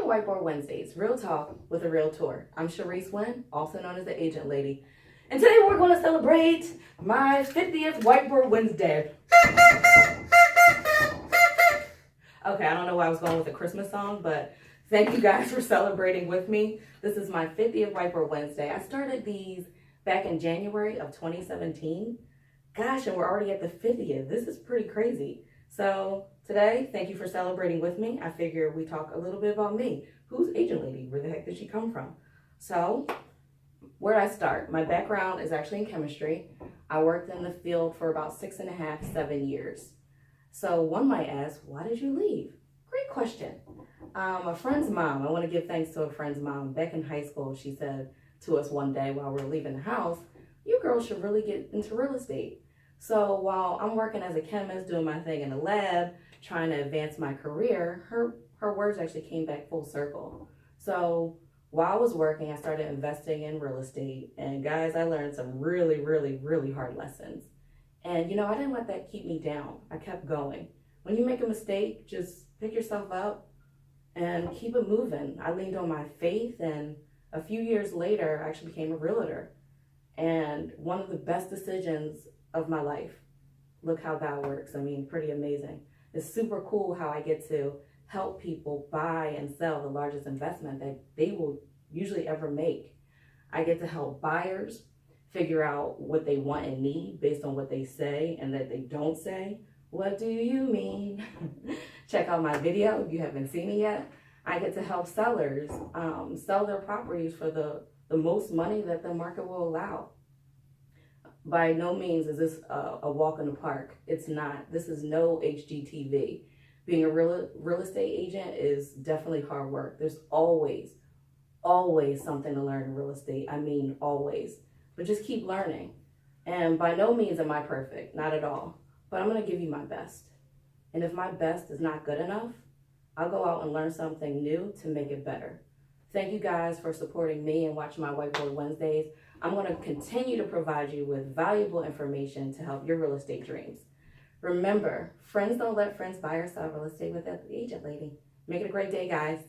Whiteboard Wednesdays, real talk with a real tour. I'm Sharice Wynn, also known as the Agent Lady. And today we're going to celebrate my 50th Whiteboard Wednesday. Okay, I don't know why I was going with a Christmas song, but thank you guys for celebrating with me. This is my 50th Whiteboard Wednesday. I started these back in January of 2017. Gosh, and we're already at the 50th. This is pretty crazy. So today, thank you for celebrating with me. I figure we talk a little bit about me. Who's Agent Lady? Where the heck did she come from? So, where did I start? My background is actually in chemistry. I worked in the field for about 6.5, 7 years. So one might ask, why did you leave? Great question. A friend's mom, I want to give thanks to a friend's mom. Back in high school, she said to us one day while we were leaving the house, you girls should really get into real estate. So while I'm working as a chemist, doing my thing in the lab, trying to advance my career, her words actually came back full circle. So while I was working, I started investing in real estate. And guys, I learned some really, really, really hard lessons. And I didn't let that keep me down. I kept going. When you make a mistake, just pick yourself up and keep it moving. I leaned on my faith, and a few years later, I actually became a realtor. And one of the best decisions of my life. Look how God works. I mean, pretty amazing. It's super cool how I get to help people buy and sell the largest investment that they will usually ever make. I get to help buyers figure out what they want and need based on what they say and that they don't say. What do you mean? Check out my video if you haven't seen it yet. I get to help sellers sell their properties for the most money that the market will allow. By no means is this a walk in the park. It's not. This is no HGTV. Being a real estate agent is definitely hard work. There's always something to learn in real estate. I mean, always. But just keep learning. And by no means am I perfect. Not at all. But I'm going to give you my best. And if my best is not good enough, I'll go out and learn something new to make it better. Thank you guys for supporting me and watching my Whiteboard Wednesdays. I'm going to continue to provide you with valuable information to help your real estate dreams. Remember, friends don't let friends buy or sell real estate without the Agent Lady. Make it a great day, guys.